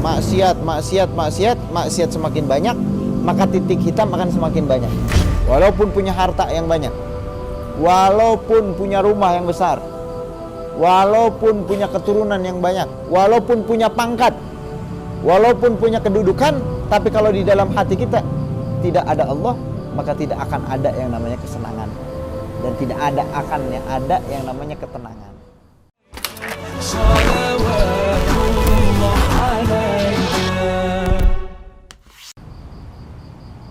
maksiat semakin banyak, maka titik hitam akan semakin banyak. Walaupun punya harta yang banyak, walaupun punya rumah yang besar, walaupun punya keturunan yang banyak, walaupun punya pangkat, walaupun punya kedudukan, tapi kalau di dalam hati kita tidak ada Allah, maka tidak akan ada yang namanya kesenangan, dan tidak akan ada yang namanya ketenangan.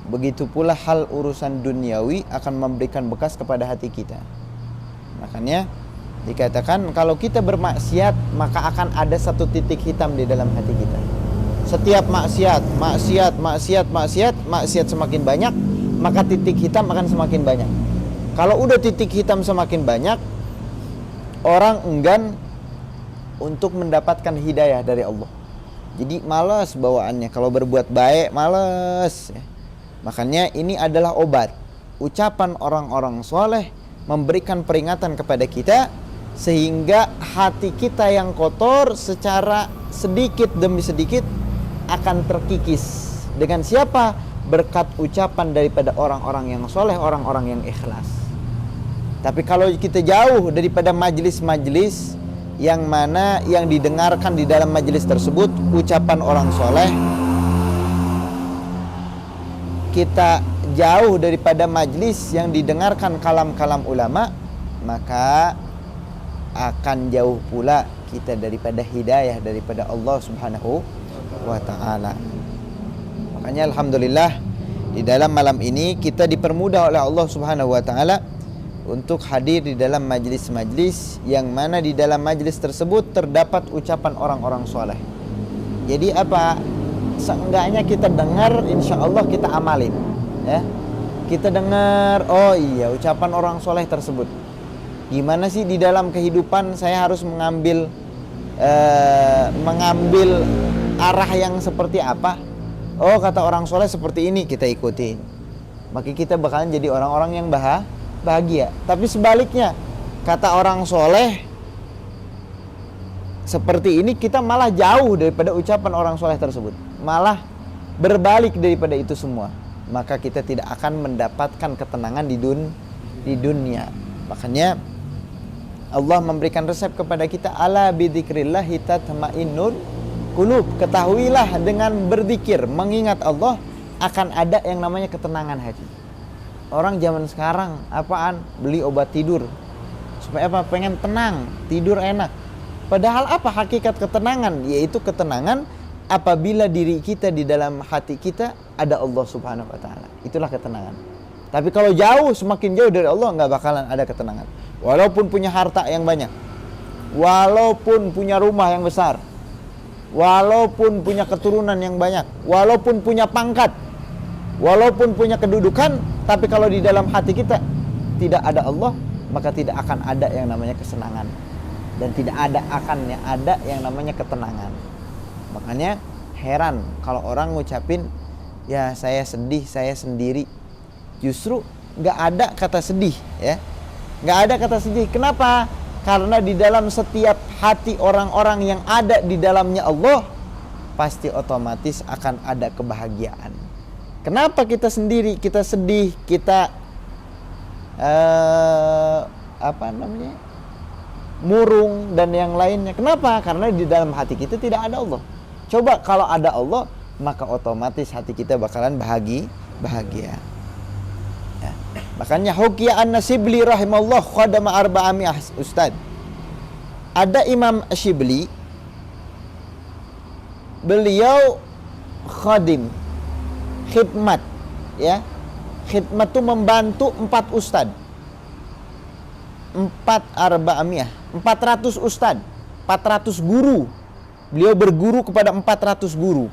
Begitu pula hal urusan duniawi akan memberikan bekas kepada hati kita. Makanya dikatakan kalau kita bermaksiat, maka akan ada satu titik hitam di dalam hati kita. Setiap maksiat semakin banyak, maka titik hitam akan semakin banyak. Kalau udah titik hitam semakin banyak, orang enggan untuk mendapatkan hidayah dari Allah. Jadi malas bawaannya, kalau berbuat baik malas. Makanya ini adalah obat. Ucapan orang-orang soleh memberikan peringatan kepada kita, sehingga hati kita yang kotor secara sedikit demi sedikit akan terkikis. Dengan siapa? Berkat ucapan daripada orang-orang yang soleh, orang-orang yang ikhlas. Tapi kalau kita jauh daripada majlis-majlis yang mana yang didengarkan di dalam majlis tersebut ucapan orang soleh, kita jauh daripada majlis yang didengarkan kalam-kalam ulama, maka akan jauh pula kita daripada hidayah daripada Allah Subhanahu wa ta'ala. Makanya alhamdulillah di dalam malam ini kita dipermudah oleh Allah Subhanahu wa ta'ala untuk hadir di dalam majlis-majlis yang mana di dalam majlis tersebut terdapat ucapan orang-orang soleh. Jadi apa? Seenggaknya kita dengar, insya Allah kita amalin, ya. Kita dengar, oh iya ucapan orang soleh tersebut. Gimana sih di dalam kehidupan saya harus mengambil arah yang seperti apa? Oh kata orang soleh seperti ini, kita ikutin. Maka kita bakalan jadi orang-orang yang bahagia. Tapi sebaliknya, kata orang soleh seperti ini, kita malah jauh daripada ucapan orang soleh tersebut, malah berbalik daripada itu semua, maka kita tidak akan mendapatkan ketenangan di dunia. Makanya Allah memberikan resep kepada kita, ala bidzikrillahi tatma'innul qulub. Ketahuilah dengan berzikir, mengingat Allah, akan ada yang namanya ketenangan hati. Orang zaman sekarang apaan? Beli obat tidur supaya apa? Pengen tenang, tidur enak. Padahal apa hakikat ketenangan? Yaitu ketenangan apabila diri kita, di dalam hati kita ada Allah Subhanahu wa ta'ala. Itulah ketenangan. Tapi kalau jauh, semakin jauh dari Allah, nggak bakalan ada ketenangan. Walaupun punya harta yang banyak, walaupun punya rumah yang besar, walaupun punya keturunan yang banyak, walaupun punya pangkat, walaupun punya kedudukan, tapi kalau di dalam hati kita tidak ada Allah, maka tidak akan ada yang namanya kesenangan, dan tidak akan ada yang namanya ketenangan. Makanya heran kalau orang ngucapin, ya saya sedih, saya sendiri. Justru nggak ada kata sedih, ya, nggak ada kata sedih. Kenapa? Karena di dalam setiap hati orang-orang yang ada di dalamnya Allah, pasti otomatis akan ada kebahagiaan. Kenapa kita sendiri, kita sedih, kita murung dan yang lainnya? Kenapa? Karena di dalam hati kita tidak ada Allah. Coba kalau ada Allah, maka otomatis hati kita bakalan bahagia. Ya. Makanya Hukiya an-Shibli rahimahullah khadama arba'ami ustad. Ada Imam Shibli, beliau khadim, khidmat, ya. Khidmat itu membantu 4 ustad. 400 ustad, 400 guru. Beliau berguru kepada 400 guru.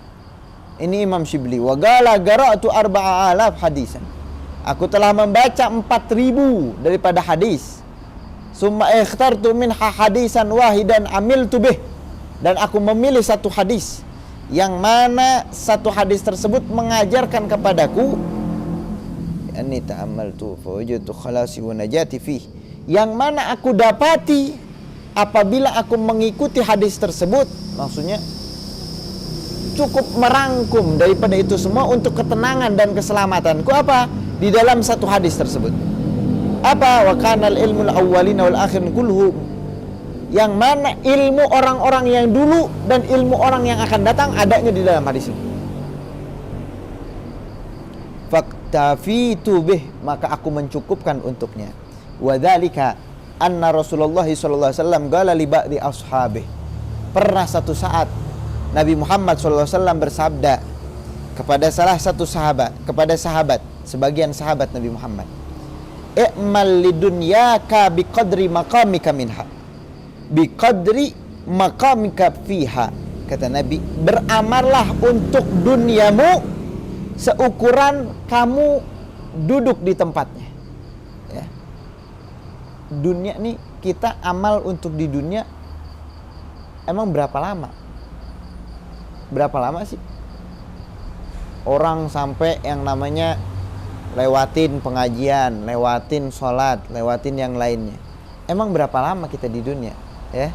Ini Imam Shibli. Wa qala qara'tu 4,000 hadisan. Aku telah membaca 4.000 daripada hadis. Summa ikhtartu minha hadisan wahidan amiltu bih. Dan aku memilih satu hadis yang mana satu hadis tersebut mengajarkan kepadaku, anni ta'ammaltu fa wajadtu khalasi wa najati fih, yang mana aku dapati apabila aku mengikuti hadis tersebut. Maksudnya cukup merangkum daripada itu semua untuk ketenangan dan keselamatanku apa? Di dalam satu hadis tersebut. Apa? Wa kanal ilmul awwalina wal akhirin kulluhu, yang mana ilmu orang-orang yang dulu dan ilmu orang yang akan datang adanya di dalam hadis ini. Faktafitu bih, maka aku mencukupkan untuknya. Wa dzalika anna Rasulullah sallallahu alaihi wasallam qala li ba'di ashabih. Pernah satu saat Nabi Muhammad sallallahu alaihi wasallam bersabda kepada salah satu sahabat, sebagian sahabat Nabi Muhammad, "I'mal lidunyaka biqadri maqamika minha." Biqadri maqamika fiha. Kata Nabi, beramallah untuk duniamu seukuran kamu duduk di tempatnya. Ya. Dunia nih, kita amal untuk di dunia emang berapa lama? Berapa lama sih? Orang sampai yang namanya lewatin pengajian, lewatin sholat, lewatin yang lainnya. Emang berapa lama kita di dunia? Ya.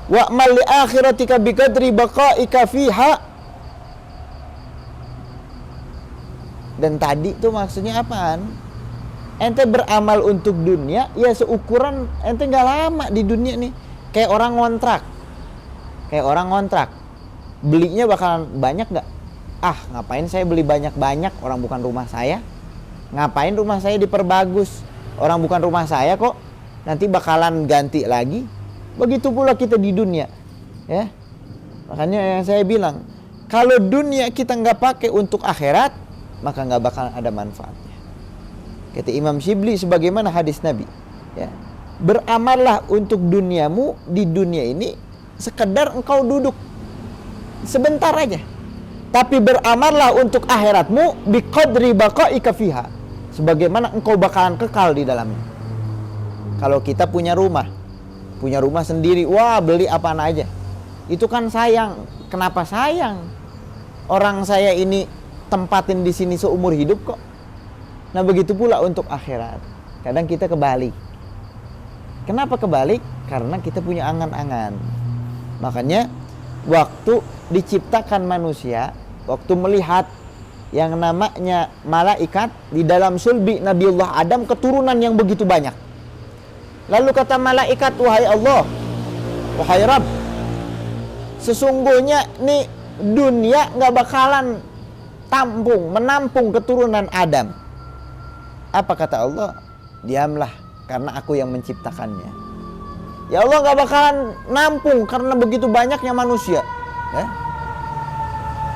Wa mal li akhiratika biqadri baqaika fiha. Dan tadi tuh maksudnya apaan? Ente beramal untuk dunia ya seukuran ente nggak lama di dunia nih. Kayak orang ngontrak. Belinya bakalan banyak nggak? Ah, ngapain saya beli banyak-banyak, orang bukan rumah saya. Ngapain rumah saya diperbagus, orang bukan rumah saya kok. Nanti bakalan ganti lagi. Begitu pula kita di dunia, ya. Makanya yang saya bilang, kalau dunia kita nggak pakai untuk akhirat, maka nggak bakal ada manfaatnya. Kata Imam Shibli sebagaimana hadis Nabi, ya, beramallah untuk duniamu di dunia ini sekedar engkau duduk sebentar aja, tapi beramallah untuk akhiratmu biqadri baqaika fiha, sebagaimana engkau bakalan kekal di dalamnya. Kalau kita punya rumah sendiri, wah beli apaan aja, itu kan sayang. Kenapa sayang? Orang saya ini tempatin di sini seumur hidup kok. Nah begitu pula untuk akhirat. Kadang kita kebalik. Kenapa kebalik? Karena kita punya angan-angan. Makanya waktu diciptakan manusia, waktu melihat yang namanya malaikat di dalam sulbi Nabiullah Adam, keturunan yang begitu banyak. Lalu kata malaikat, wahai Allah, wahai Rabb, sesungguhnya nih dunia gak bakalan menampung keturunan Adam. Apa kata Allah? Diamlah, karena aku yang menciptakannya. Ya Allah, gak bakalan nampung karena begitu banyaknya manusia. Ya?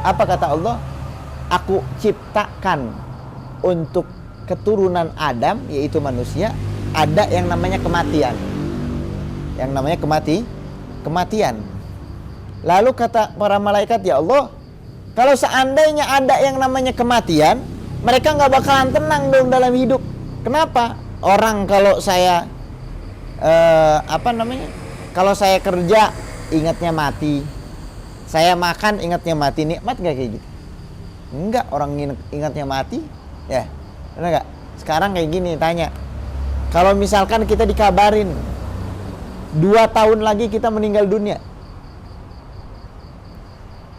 Apa kata Allah? Aku ciptakan untuk keturunan Adam, yaitu manusia, ada yang namanya kematian. Yang namanya kematian. Lalu kata para malaikat, ya Allah, kalau seandainya ada yang namanya kematian, mereka nggak bakalan tenang dong dalam hidup. Kenapa? Orang kalau saya kalau saya kerja ingatnya mati, saya makan ingatnya mati, nikmat nggak kayak gitu? Enggak, orang ingatnya mati, ya, benar nggak? Sekarang kayak gini, tanya, kalau misalkan kita dikabarin 2 tahun lagi kita meninggal dunia,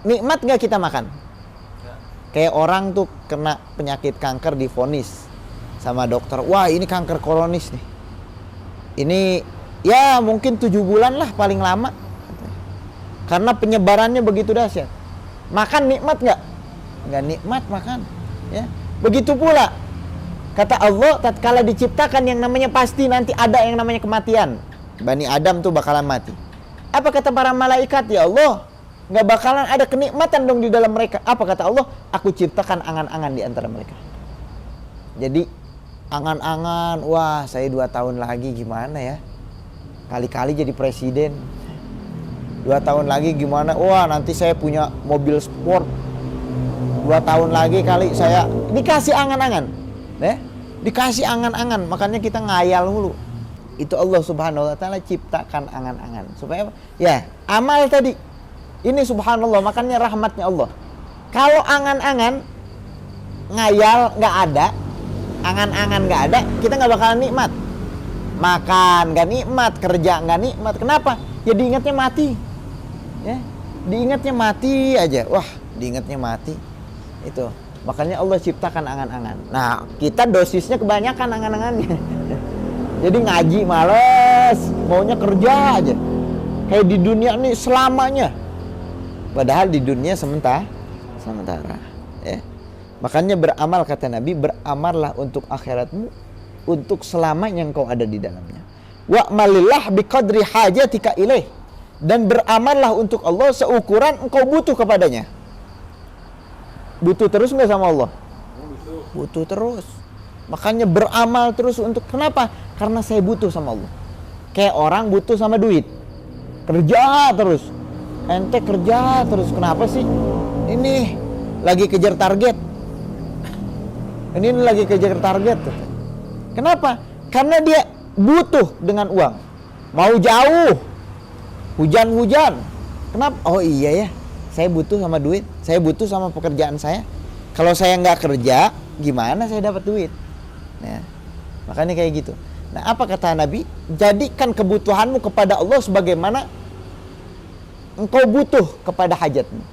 nikmat gak kita makan? Kayak orang tuh kena penyakit kanker, divonis sama dokter, wah ini kanker kronis nih, ini ya mungkin 7 bulan lah paling lama, karena penyebarannya begitu dahsyat. Makan nikmat gak? Gak nikmat makan, ya. Begitu pula kata Allah, tatkala diciptakan yang namanya pasti nanti ada yang namanya kematian. Bani Adam tuh bakalan mati. Apa kata para malaikat? Ya Allah, gak bakalan ada kenikmatan dong di dalam mereka. Apa kata Allah? Aku ciptakan angan-angan di antara mereka. Jadi angan-angan, wah saya 2 tahun lagi gimana ya, kali-kali jadi presiden. 2 tahun lagi gimana, wah nanti saya punya mobil sport. 2 tahun lagi kali saya, dikasih angan-angan. Dikasih angan-angan, makanya kita ngayal mulu. Itu Allah Subhanahu wa taala ciptakan angan-angan supaya apa? Ya, amal tadi. Ini subhanallah, makanya rahmatnya Allah. Kalau angan-angan ngayal nggak ada, angan-angan nggak ada, kita nggak bakalan nikmat. Makan nggak nikmat, kerja nggak nikmat. Kenapa? Ya diingatnya mati. Ya, diingatnya mati aja. Wah, diingatnya mati. Itu. Makanya Allah ciptakan angan-angan. Nah, kita dosisnya kebanyakan angan-angannya. Jadi ngaji males, maunya kerja aja. Kayak di dunia nih selamanya. Padahal di dunia sementara. Ya. Makanya beramal, kata Nabi, beramallah untuk akhiratmu, untuk selamanya engkau ada di dalamnya. Wa'malillah biqadri hajatika ilaih. Dan beramallah untuk Allah seukuran engkau butuh kepadanya. Butuh terus nggak sama Allah? Butuh terus. Makanya beramal terus untuk, kenapa? Karena saya butuh sama Allah. Kayak orang butuh sama duit. Kerja terus. Ente kerja terus. Kenapa sih? Ini lagi kejar target. Ini lagi kejar target. Kenapa? Karena dia butuh dengan uang. Mau jauh. Hujan-hujan. Kenapa? Oh iya ya. Saya butuh sama duit, saya butuh sama pekerjaan saya. Kalau saya nggak kerja, gimana saya dapat duit? Nah, makanya kayak gitu. Nah, apa kata Nabi? Jadikan kebutuhanmu kepada Allah sebagaimana engkau butuh kepada hajatmu.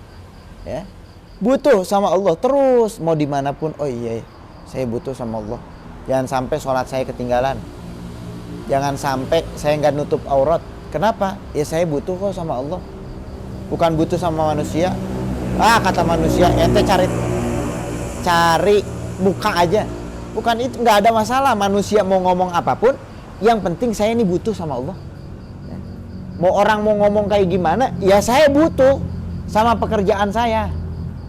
Ya, butuh sama Allah terus, mau dimanapun. Oh iya, saya butuh sama Allah. Jangan sampai sholat saya ketinggalan. Jangan sampai saya nggak nutup aurat. Kenapa? Ya saya butuh kok sama Allah. Bukan butuh sama manusia. Kata manusia, ente cari muka aja. Bukan itu, nggak ada masalah manusia mau ngomong apapun. Yang penting saya ini butuh sama Allah. Mau orang mau ngomong kayak gimana, ya saya butuh sama pekerjaan saya.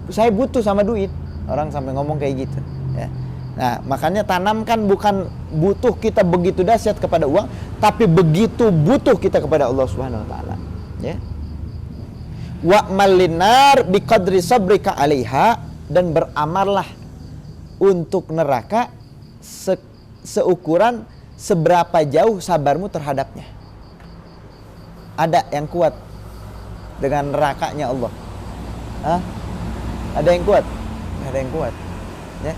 Saya butuh sama duit. Orang sampai ngomong kayak gitu. Ya. Nah, makanya tanamkan bukan butuh kita begitu dahsyat kepada uang, tapi begitu butuh kita kepada Allah Subhanahu wa taala. Ya. Wa'mal linar biqadri sabrika 'alaiha, dan beramallah untuk neraka seukuran seberapa jauh sabarmu terhadapnya. Ada yang kuat dengan nerakanya Allah? Ada yang kuat? Ada yang kuat. Ya.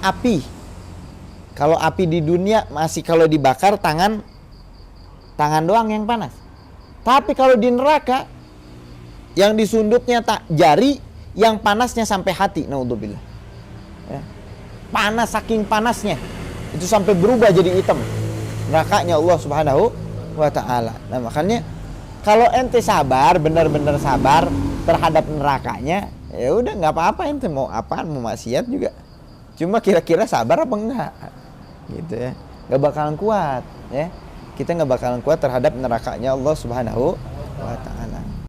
Api. Kalau api di dunia masih kalau dibakar tangan doang yang panas. Tapi kalau di neraka yang disundutnya tak jari, yang panasnya sampai hati, naudzubillah. Ya. Panas, saking panasnya itu sampai berubah jadi hitam. Nerakanya Allah Subhanahu wa taala. Nah, makanya kalau ente sabar, benar-benar sabar terhadap nerakanya, ya udah nggak apa-apa, ente mau apaan, mau maksiat juga. Cuma kira-kira sabar apa enggak? Gitu ya. Nggak bakalan kuat, ya. Kita nggak bakalan kuat terhadap nerakanya Allah Subhanahu wa taala.